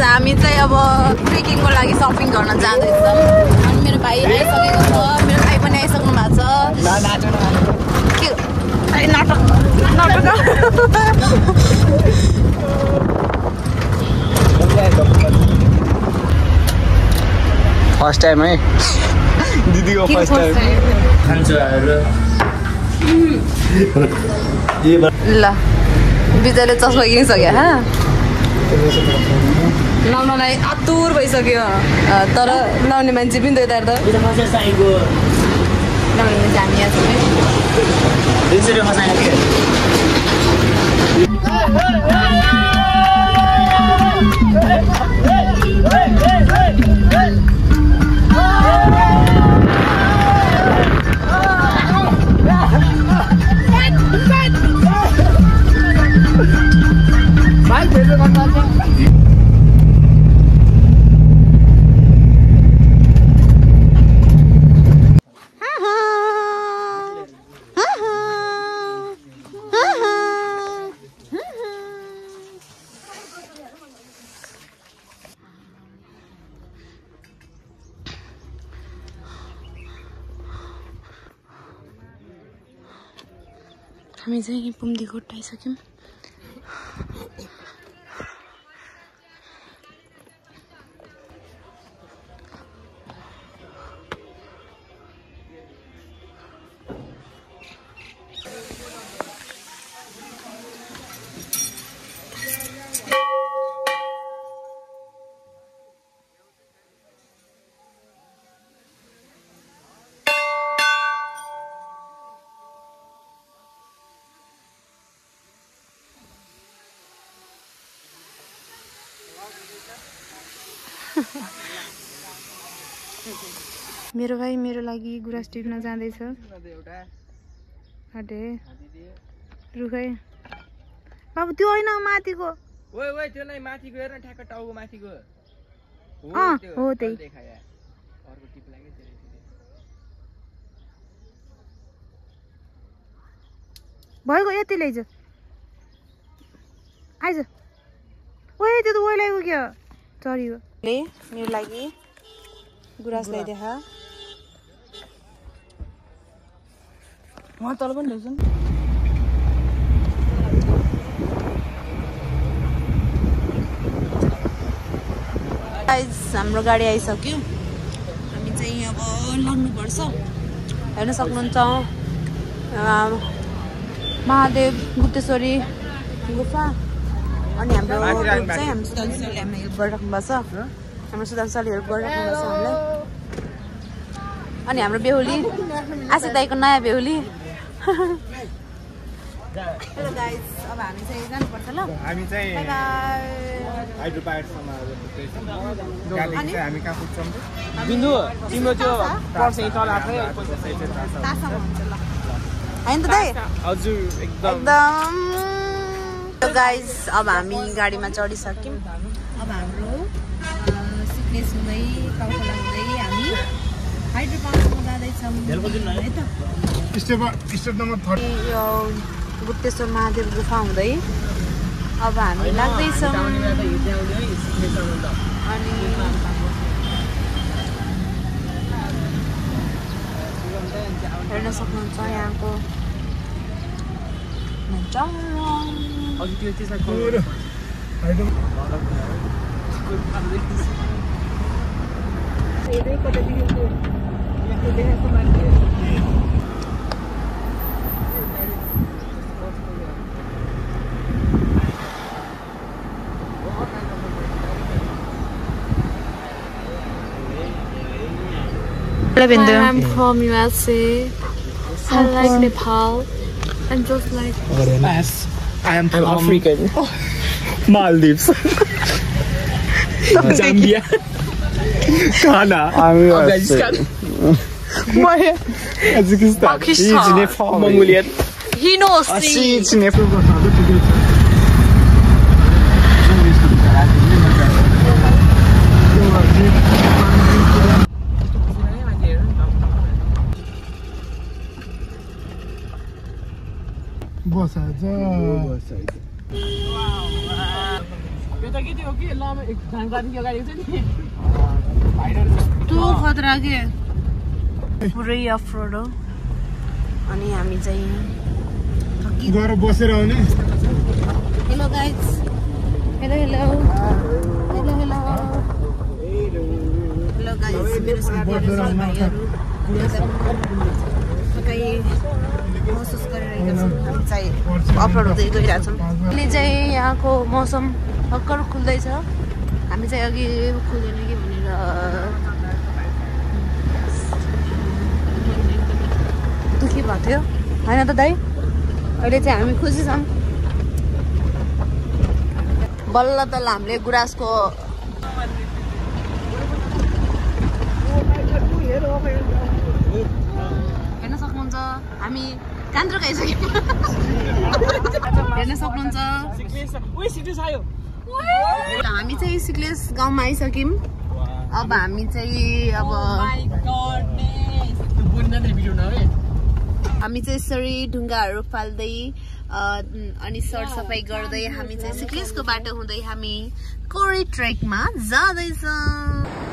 हामी चाहिँ अब ट्रेकिङको लागि सपिङ गर्न जाँदैछौँ अनि मेरो भाइ आइसकेको छ मेरो भाइ पनि आइसक्नु भएको छ फर्स्ट टाइम है दिदीको फर्स्ट टाइम ल बिचारले चस्मा किनिसक्यो हा लाउनलाई आतुर भइसक्यो तर लाउने मान्छे पनि त्यता त लाउने मान्छे हामी यहाँ हामी चाहिँ पुम्दी घोटाइसक्यौँ मेरो भाइ मेरो लागि गुराँस टिप्न जाँदैछ अरे रुखै बाबु त्यो होइन माथिको ओइ ओइ त्यो नै माथिको हेर्न ठ्याक्क टाउको माथिको हो त्यही अर्को टिप लाग्यो भएको यति लैज आइज ओए त्यो त ओइलाइको क्या चरियो मेरो लागि गुराँस ल्याइदेखा उहाँ तल पनि ल्याउँछ नि हाम्रो गाडी आइसक्यो हामी चाहिँ अब लड्नुपर्छ हेर्न सक्नुहुन्छ महादेव गुप्तेश्वरी गुफा अनि हाम्रो ग्रुप चाहिँ हाम्रो सुदान सरले हामीलाई हेल्प गरिराख्नु भएको छ हाम्रो सुदान सरले हेल्प गरिराख्नु भएको छ हामीलाई अनि हाम्रो बेहुली आशिक दाइको नयाँ बेहुली हेलो गाइस अब हामी चाहिँ जानुपर्छ ल हामी चाहिँ बाइ बाइ हाइड्रोपाइडसम्म गाडी चाहिँ हामी कहाँ पुग्छौँ बिन्दु तिम्रो त्यो पर्स यही तल आफै तासम्म हुन्छ ल हैन त दाइ हजुर एकदम गाइस अब हामी गाडीमा चढिसक्यौँ अब हाम्रो सिक्नेस हुँदै कौशला हुँदै हामी हाइड्रो पार्कमा जाँदैछौँ है त स्टेप नम्बर 30 यो गुप्तेश्वर महादेव गुफा हुँदै अब हामी लाग्दैछौँ अनि हेर्न सक्नुहुन्छ यहाँको I'm from USA. I like Nepal. I'm just like I am from African. Maldives. Zambia. Ghana. Afghanistan. Pakistan. Mongolian. He knows. कि त्यो के लामा एक ढाङ्गादेखि अगाडि छ नि त्यो खतरा के पुरै अफ रोड हो अनि हामी चाहिँ गएर बसेर आउने hello guys hello hello hello hello hello guys मेरो साथीहरू भाइहरू महसुस गरिरहेका छौँ हामी चाहिँ अपलोड हुँदै गइरहेछौँ अहिले चाहिँ यहाँको मौसम भर्खर खुल्दैछ हामी चाहिँ अघि खुल्दैन कि भनेर दुःखी भएको थियो होइन त दाइ अहिले चाहिँ हामी खुसी छौँ बल्ल त हामीले गुराँसको हेर्न सक्नुहुन्छ हामी कान्द्रो खाइसक्यौँ हेर्न सक्नुहुन्छ हामी चाहिँ सिक्लेस गाउँमा आइसक्यौँ अब हामी चाहिँ अब हामी चाहिँ यसरी ढुङ्गाहरू फाल्दै अनि सरसफाइ गर्दै हामी चाहिँ सिक्लेसको बाटो हुँदै हामी कोरी ट्रेकमा जाँदैछौँ